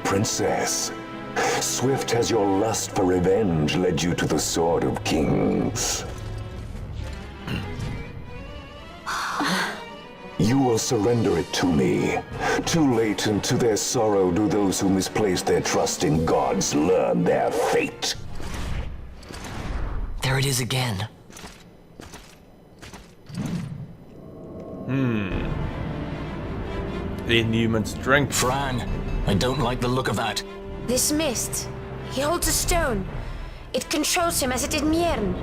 princess. Swift has your lust for revenge led you to the Sword of Kings. You will surrender it to me. Too late, and to their sorrow do those who misplace their trust in gods learn their fate. There it is again. The inhuman strength. Fran, I don't like the look of that. This mist. He holds a stone. It controls him as it did Mjern.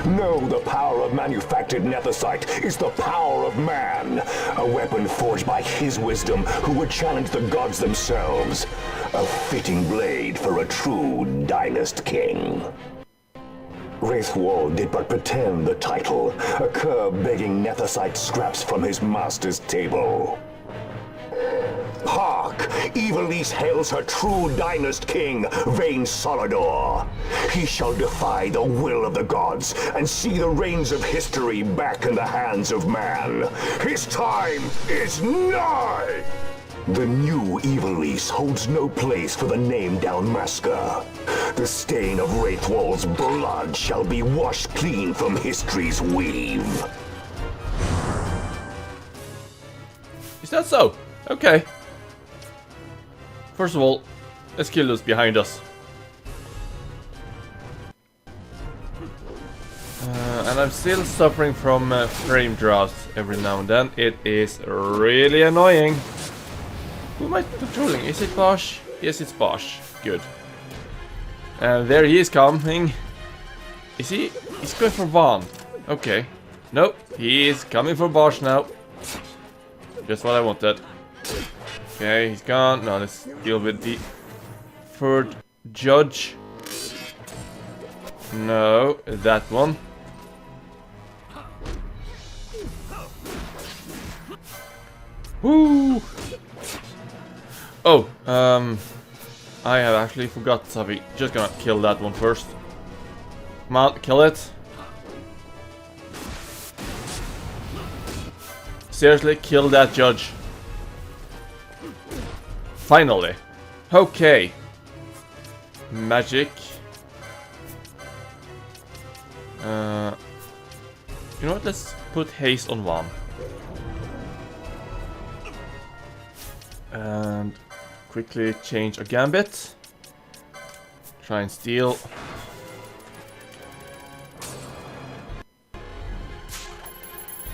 No, the power of manufactured nethicite is the power of man. A weapon forged by his wisdom who would challenge the gods themselves. A fitting blade for a true dynast king. Wraithwall did but pretend the title, a cur begging nethicite scraps from his master's table. Hark! Evilise hails her true dynast king, Vain Solidor. He shall defy the will of the gods and see the reins of history back in the hands of man. His time is nigh! The new Evilise holds no place for the name Dalmasca. The stain of Wraithwall's blood shall be washed clean from history's weave. Is that so? Okay. First of all, let's kill those behind us. And I'm still suffering from frame drops every now and then. It is really annoying. Who am I controlling? Is it Bosch? Yes, it's Bosch. Good. There he is coming. Is he? He's going for Vaughn. Okay. Nope. He is coming for Bosch now. Just what I wanted. Okay, he's gone. Now let's deal with the third judge. No, that one. Woo! Oh, I have actually forgot something. Just gonna kill that one first. Come on, kill it. Seriously, kill that judge. Finally. Okay. Magic. You know what? Let's put haste on one. And quickly change a gambit. Try and steal.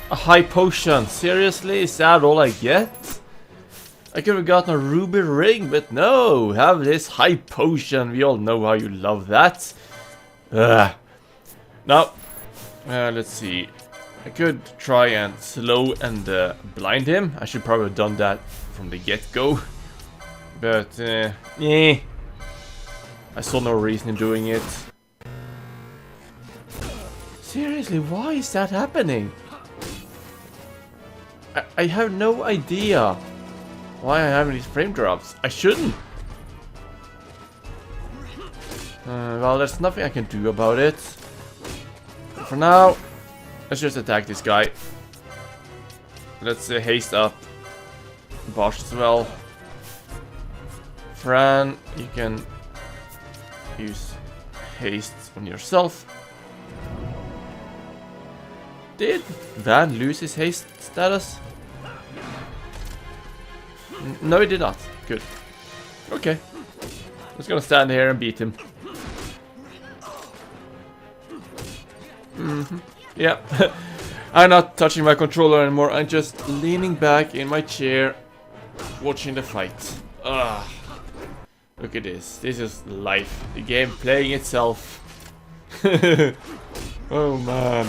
A high potion. Seriously? Is that all I get? I could have gotten a ruby ring, but no. Have this high potion. We all know how you love that. Now, let's see. I could try and slow and blind him. I should probably have done that from the get-go. But, I saw no reason in doing it. Seriously, why is that happening? I have no idea why I'm having these frame drops. I shouldn't. Well, there's nothing I can do about it. For now, let's just attack this guy. Let's haste up Bosch as well. Fran, you can use haste on yourself. Did Van lose his haste status? No, he did not. Good. Okay. Just gonna stand here and beat him. Yeah. I'm not touching my controller anymore. I'm just leaning back in my chair, watching the fight. Ugh. Look at this. This is life. The game playing itself. Oh man.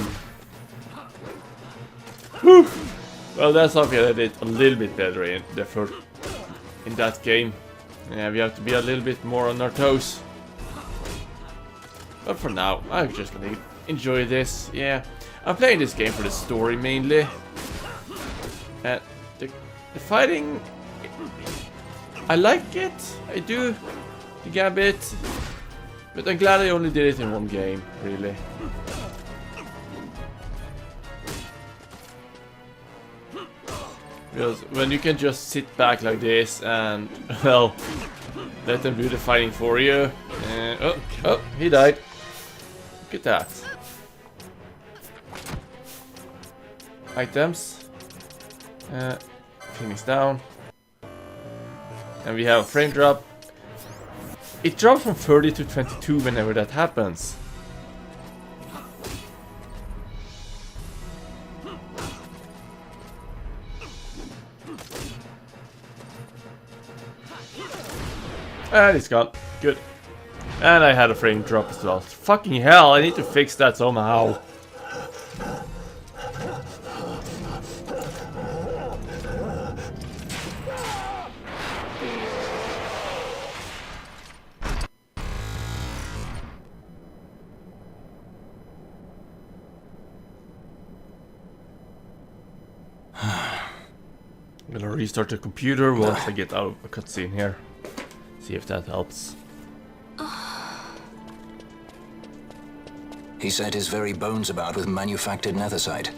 Whew. Well, that's something I did a little bit better in that game. Yeah, we have to be a little bit more on our toes. But for now, I'm just gonna enjoy this. Yeah, I'm playing this game for the story mainly. And the fighting, I like it. I do. The gambit. But I'm glad I only did it in one game, really. Because when you can just sit back like this and, well, let them do the fighting for you. Oh, he died. Look at that. Items. Thing is down. And we have a frame drop. It drops from 30 to 22 whenever that happens. And it's gone. Good. And I had a frame drop as well. Fucking hell, I need to fix that somehow. I'm gonna restart the computer once I get out of a cutscene here. See if that helps. He set his very bones about with manufactured nethersite.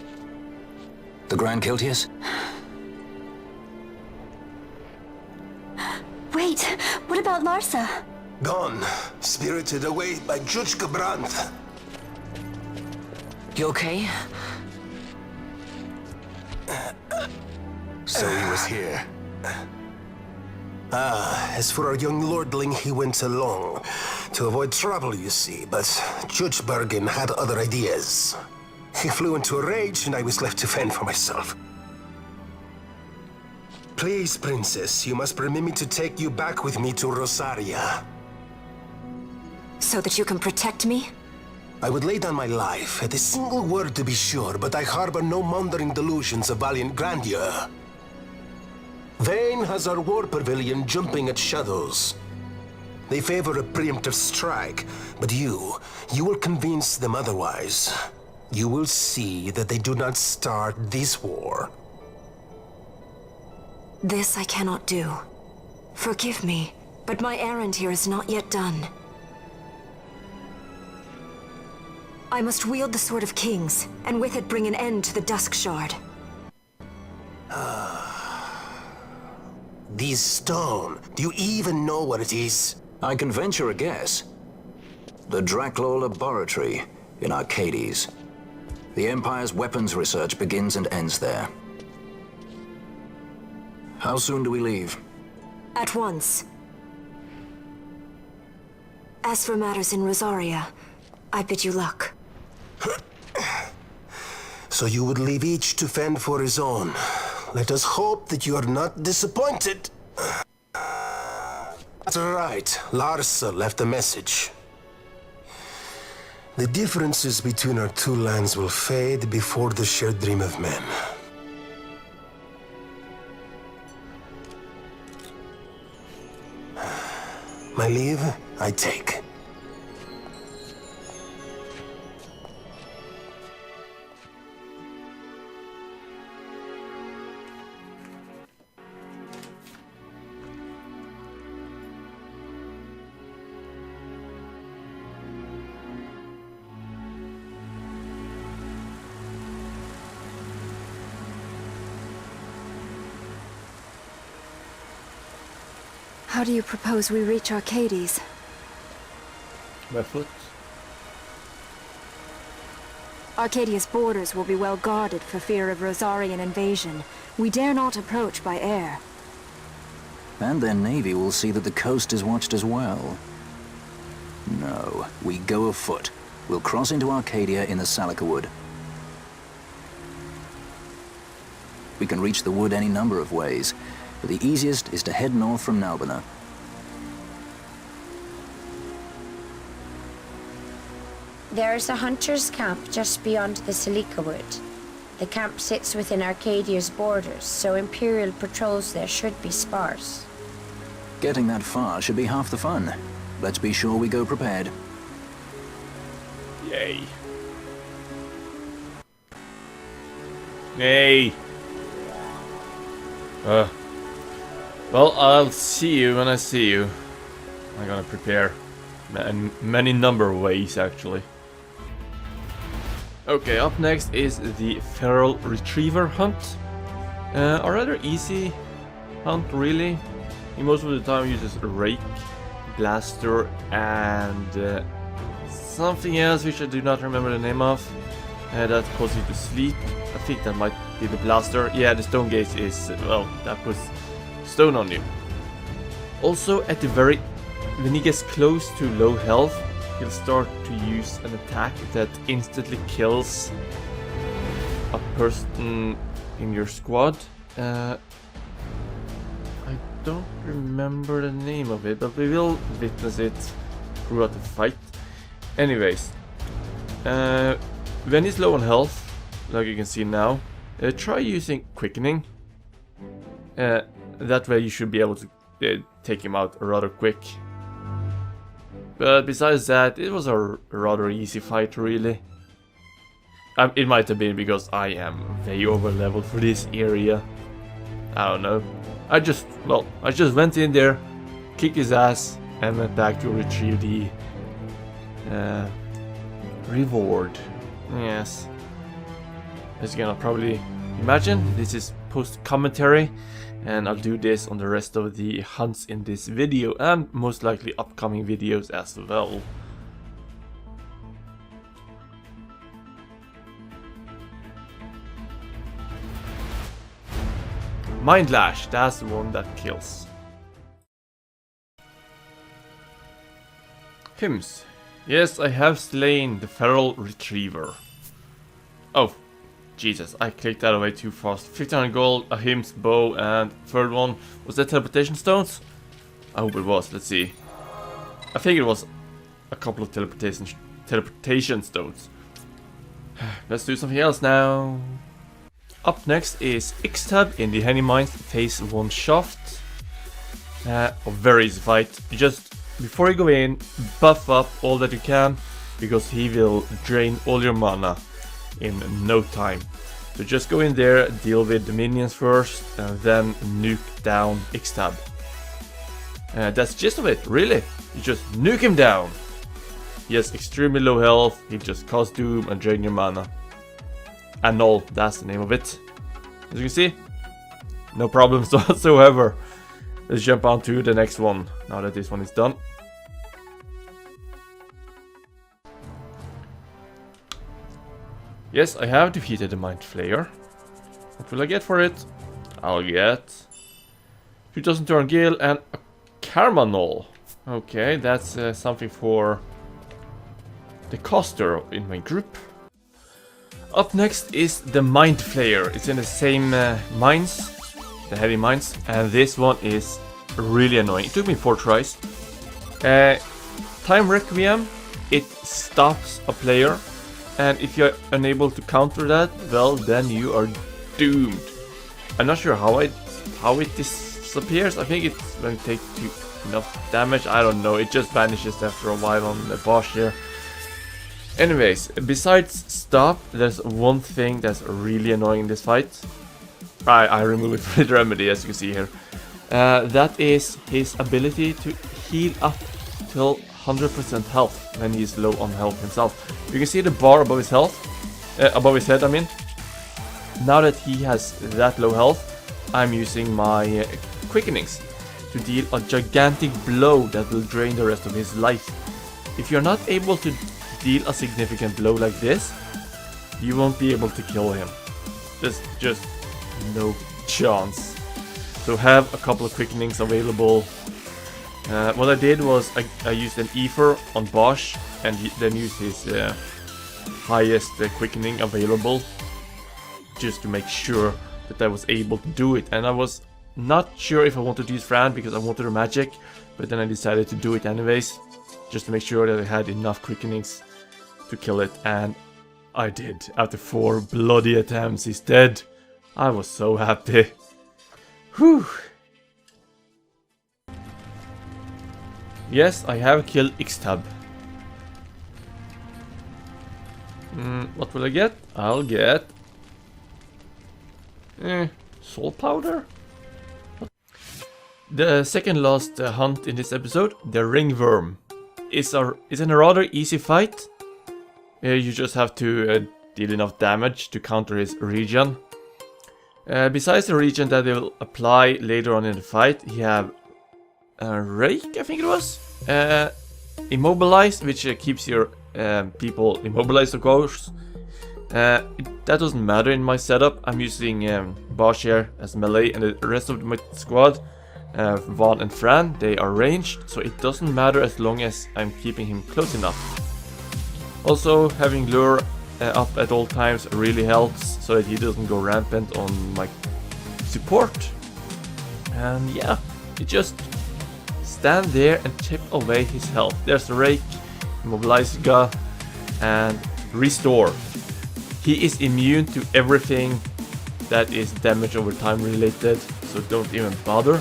The Grand Kiltius? Wait, what about Larsa? Gone, spirited away by Judge Brandt. You okay? So he was here. As for our young lordling, he went along. To avoid trouble, you see, but Judge Bergen had other ideas. He flew into a rage, and I was left to fend for myself. Please, Princess, you must permit me to take you back with me to Rosaria. So that you can protect me? I would lay down my life, at a single word to be sure, but I harbor no mundane delusions of valiant grandeur. Vayne has our war pavilion jumping at shadows. They favor a preemptive strike, but you will convince them otherwise. You will see that they do not start this war. This I cannot do. Forgive me, but my errand here is not yet done. I must wield the Sword of Kings, and with it bring an end to the Dusk Shard. This stone, do you even know what it is? I can venture a guess. The Draclaw Laboratory in Archades. The Empire's weapons research begins and ends there. How soon do we leave? At once. As for matters in Rosaria, I bid you luck. So you would leave each to fend for his own. Let us hope that you are not disappointed. That's right, Larsa left a message. The differences between our two lands will fade before the shared dream of men. My leave, I take. How do you propose we reach Archades? By foot. Arcadia's borders will be well guarded for fear of Rosarian invasion. We dare not approach by air. And their navy will see that the coast is watched as well. No, we go afoot. We'll cross into Arcadia in the Salika Wood. We can reach the wood any number of ways, but the easiest is to head north from Nalbina. There is a hunter's camp just beyond the Salika Wood. The camp sits within Arcadia's borders, so Imperial patrols there should be sparse. Getting that far should be half the fun. Let's be sure we go prepared. Yay. Yay. Well, I'll see you when I see you. I'm gonna prepare in many number of ways, actually. Okay, up next is the Feral Retriever hunt. A rather easy hunt, really. He most of the time uses a rake, blaster, and something else which I do not remember the name of. That causes you to sleep. I think that might be the blaster. Yeah, the stone gaze is, well, that puts stone on you. Also, at the very, when he gets close to low health, he'll start to use an attack that instantly kills a person in your squad. I don't remember the name of it, but we will witness it throughout the fight. Anyways, when he's low on health, like you can see now, try using quickening. That way you should be able to take him out rather quick. But besides that, it was a rather easy fight, really. It might have been because I am way over leveled for this area. I don't know. I just went in there, kicked his ass, and went back to retrieve the reward. Yes. As you can probably imagine, this is post-commentary, and I'll do this on the rest of the hunts in this video, and most likely upcoming videos as well. Mind Lash, that's the one that kills. Hymns. Yes, I have slain the feral retriever. Oh, Jesus, I clicked that away too fast. 1500 gold, a hymns bow, and third one, was that teleportation stones? I hope it was, let's see. I think it was a couple of teleportation stones. Let's do something else now. Up next is XII in the Honey Mines Phase 1 Shaft. A very easy fight. You just, before you go in, buff up all that you can, because he will drain all your mana in no time. So just go in there, deal with the minions first, and then nuke down XII. That's the gist of it, really. You just nuke him down. He has extremely low health, he just cause doom and drain your mana. Annul, that's the name of it. As you can see, no problems whatsoever. Let's jump on to the next one, now that this one is done. Yes, I have defeated the Mind Flayer. What will I get for it? I'll get 2000 turn gale and a Karma Null. Okay, that's something for the caster in my group. Up next is the Mind Flayer. It's in the same mines, the heavy mines, and this one is really annoying. It took me 4 tries. Time Requiem, it stops a player, and if you're unable to counter that, well, then you are doomed. I'm not sure how it disappears. I think it's when it takes enough damage. I don't know. It just vanishes after a while on the boss here. Anyways, besides stop, there's one thing that's really annoying in this fight. I remove it with remedy, as you can see here. That is his ability to heal up till 100% health when he's low on health himself. You can see the bar above his above his head, I mean. Now that he has that low health, I'm using my quickenings to deal a gigantic blow that will drain the rest of his life. If you're not able to deal a significant blow like this, you won't be able to kill him. Just no chance. So have a couple of quickenings available. What I did was I used an Ether on Bosch and then used his highest quickening available, just to make sure that I was able to do it. And I was not sure if I wanted to use Fran because I wanted a magic, but then I decided to do it anyways, just to make sure that I had enough quickenings to kill it, and I did. After 4 bloody attempts, he's dead. I was so happy. Whew. Yes, I have killed XII. What will I get? I'll get soul powder? The second last hunt in this episode, the ringworm, is a rather easy fight. You just have to deal enough damage to counter his regen. Besides the region that will apply later on in the fight, you have Rake, I think it was. Immobilize, which keeps your people immobilized, of course. That doesn't matter in my setup. I'm using Bosch here as melee, and the rest of my squad, Vaughn and Fran, they are ranged, so it doesn't matter as long as I'm keeping him close enough. Also, having Lure up at all times really helps, so that he doesn't go rampant on my support. And yeah, you just stand there and chip away his health. There's the Rake, Immobilize Ga, and Restore. He is immune to everything that is damage over time related, so don't even bother.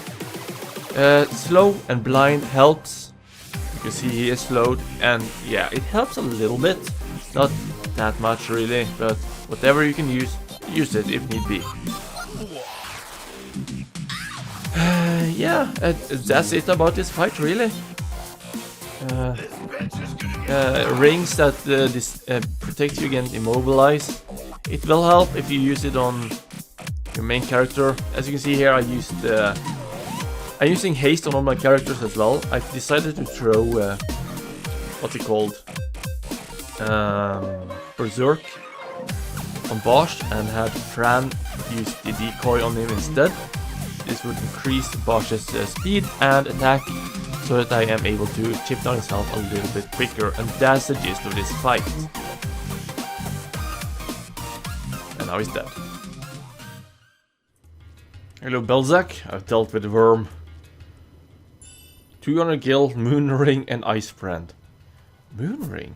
Slow and blind helps. You can see he is slowed, and yeah, it helps a little bit. Not that much really, but whatever you can use it if need be. Yeah, that's it about this fight really. Rings that protect you against Immobilize. It will help if you use it on your main character. As you can see here, I'm using haste on all my characters as well. I decided to throw what's it called? Berserk on Bosch, and had Fran use the decoy on him instead. This would increase Bosch's speed and attack, so that I am able to chip down his health a little bit quicker, and that's the gist of this fight. And now he's dead. Hello Belzac, I've dealt with the worm. 200 gil, Moon Ring and Ice Friend. Moon Ring?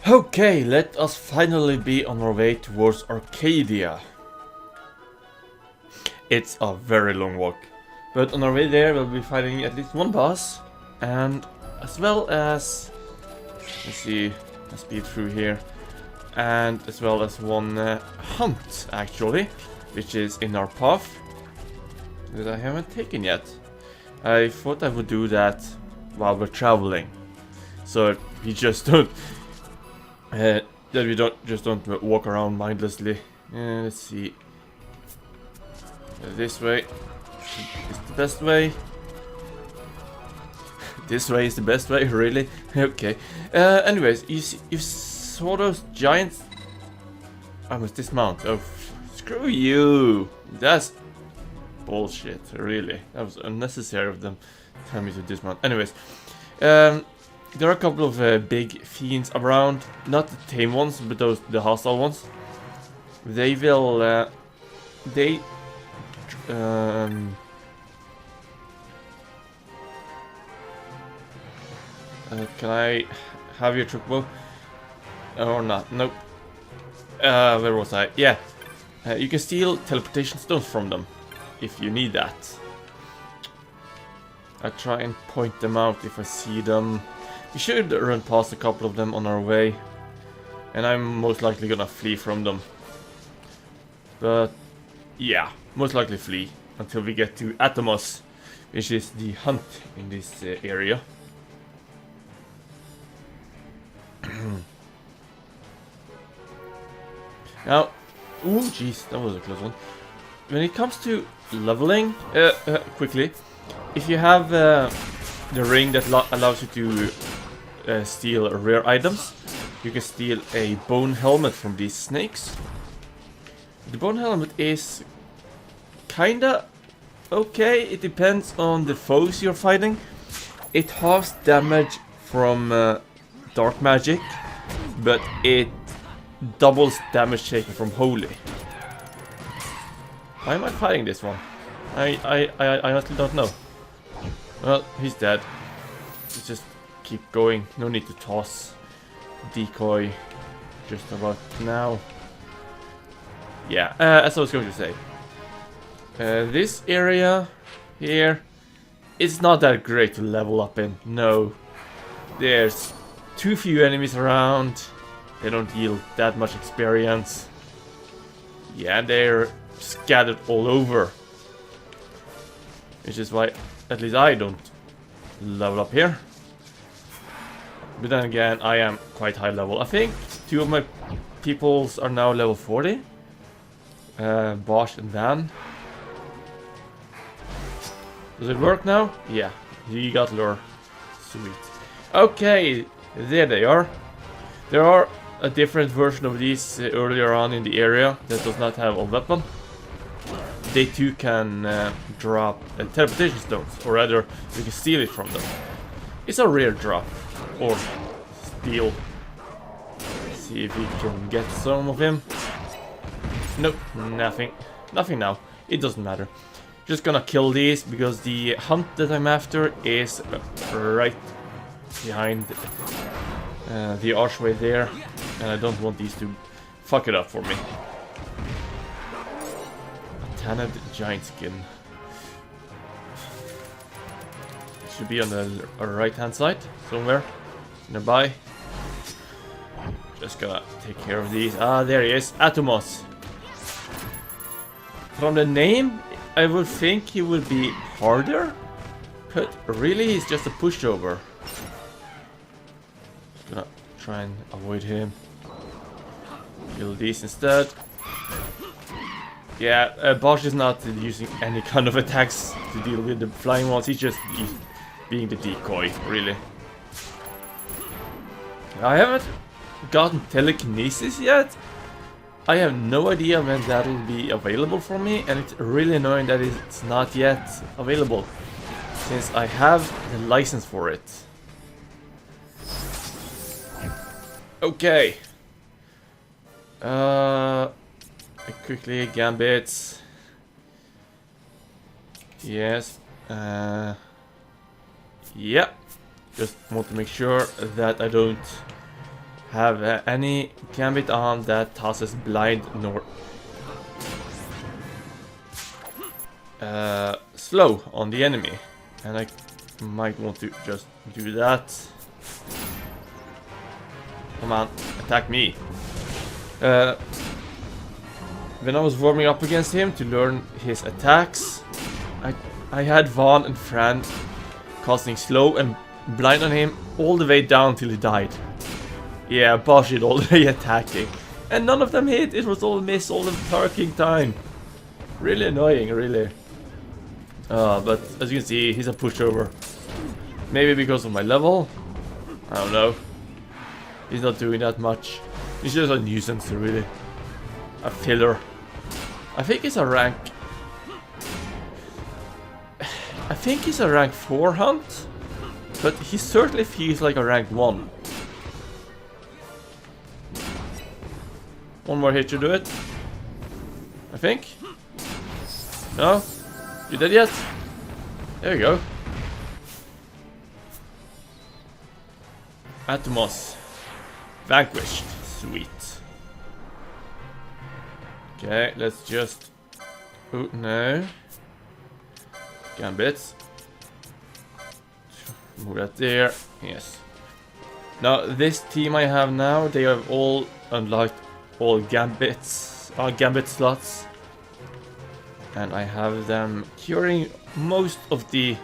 Okay, let us finally be on our way towards Arcadia. It's a very long walk, but on our way there we'll be fighting at least one boss, and as well as, let's see, let's speed through here, and as well as one hunt actually, which is in our path that I haven't taken yet. I thought I would do that while we're traveling, so we just don't that we don't walk around mindlessly. Let's see. This way is the best way. This way is the best way, really? Okay. Anyways, you saw those giants. I must dismount. Oh, screw you! That's bullshit, really. That was unnecessary of them telling me to dismount. Anyways, there are a couple of big fiends around. Not the tame ones, but the hostile ones. They will. Can I have your trick bow? Or not? Nope. Where was I? Yeah. You can steal teleportation stones from them if you need that. I try and point them out if I see them. We should run past a couple of them on our way, and I'm most likely gonna flee from them. But yeah, most likely flee until we get to Atomos, which is the hunt in this area. Now, ooh, jeez, that was a close one. When it comes to leveling, quickly, if you have the ring that allows you to steal rare items, you can steal a bone helmet from these snakes. The bone helmet is kinda okay. It depends on the foes you're fighting. It halves damage from dark magic, but it doubles damage taken from holy. Why am I fighting this one? I honestly don't know. Well, he's dead. Let's just keep going. No need to toss decoy just about now. Yeah, as I was going to say, this area here is not that great to level up in. No, there's too few enemies around. They don't yield that much experience. Yeah, they're scattered all over, which is why at least I don't level up here. But then again, I am quite high level. I think two of my peoples are now level 40. Bosch and Van. Does it work now? Yeah, he got lure. Sweet. Okay, there they are. There are a different version of these earlier on in the area that does not have a weapon. They too can drop teleportation stones, or rather, you can steal it from them. It's a rare drop, or steal. See if we can get some of him. Nope, nothing. Nothing now. It doesn't matter. Just gonna kill these because the hunt that I'm after is right behind the archway there, and I don't want these to fuck it up for me. A tanned giant skin. It should be on the right hand side somewhere nearby. Just gonna take care of these. Ah, there he is, Atomos. From the name, I would think he would be harder, but really he's just a pushover. Just gonna try and avoid him. Kill these instead. Yeah, Bosch is not using any kind of attacks to deal with the flying ones, he's just being the decoy, really. I haven't gotten telekinesis yet. I have no idea when that will be available for me, and it's really annoying that it's not yet available, since I have the license for it. Okay. Quickly, gambits. Yes. Yeah. Just want to make sure that I don't have any gambit on that tosses blind nor slow on the enemy, and I might want to just do that. Come on, attack me. When I was warming up against him to learn his attacks, I had Vaughn and Fran casting slow and blind on him all the way down till he died. Yeah, Bosch did all the attacking. And none of them hit, it was all miss all the fucking time. Really annoying, really. But as you can see, he's a pushover. Maybe because of my level? I don't know. He's not doing that much. He's just a nuisance, really. A filler. I think he's a rank... I think he's a rank 4 hunt. But he certainly feels like a rank 1. One more hit to do it. I think. No? You dead yet? There we go. Atomos. Vanquished. Sweet. Okay, let's just... Oh, no. Gambits. Move that there. Yes. Now, this team I have now, they have all unlocked all gambits, gambit slots, and I have them curing most of the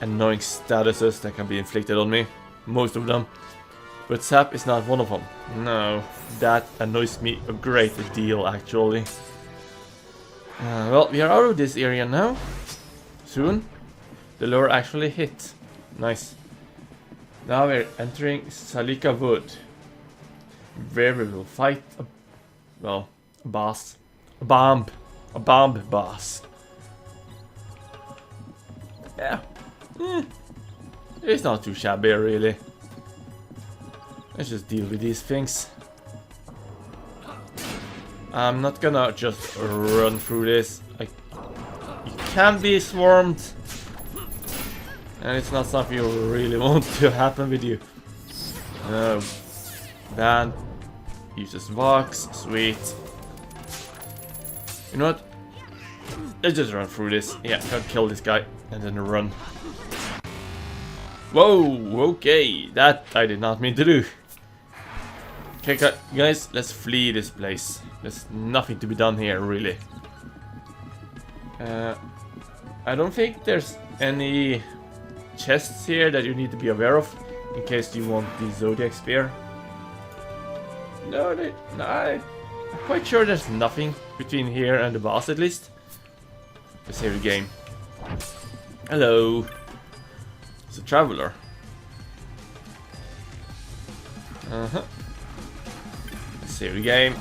annoying statuses that can be inflicted on me, most of them, but sap is not one of them. No, that annoys me a great deal, actually. Well, we are out of this area now, soon. The lure actually hit. Nice. Now we're entering Salika Wood, where we will fight a boss. A bomb boss. Yeah. It's not too shabby, really. Let's just deal with these things. I'm not gonna just run through this. You can be swarmed, and it's not something you really want to happen with you. Van uses Vox, sweet. You know what? Let's just run through this. Yeah, gotta kill this guy and then run. Whoa, okay, that I did not mean to do. Okay, guys, let's flee this place. There's nothing to be done here, really. I don't think there's any chests here that you need to be aware of in case you want the Zodiac Spear. No, I quite sure there's nothing between here and the boss at least. Let's save the game. Hello. It's a traveler. Let's save the game.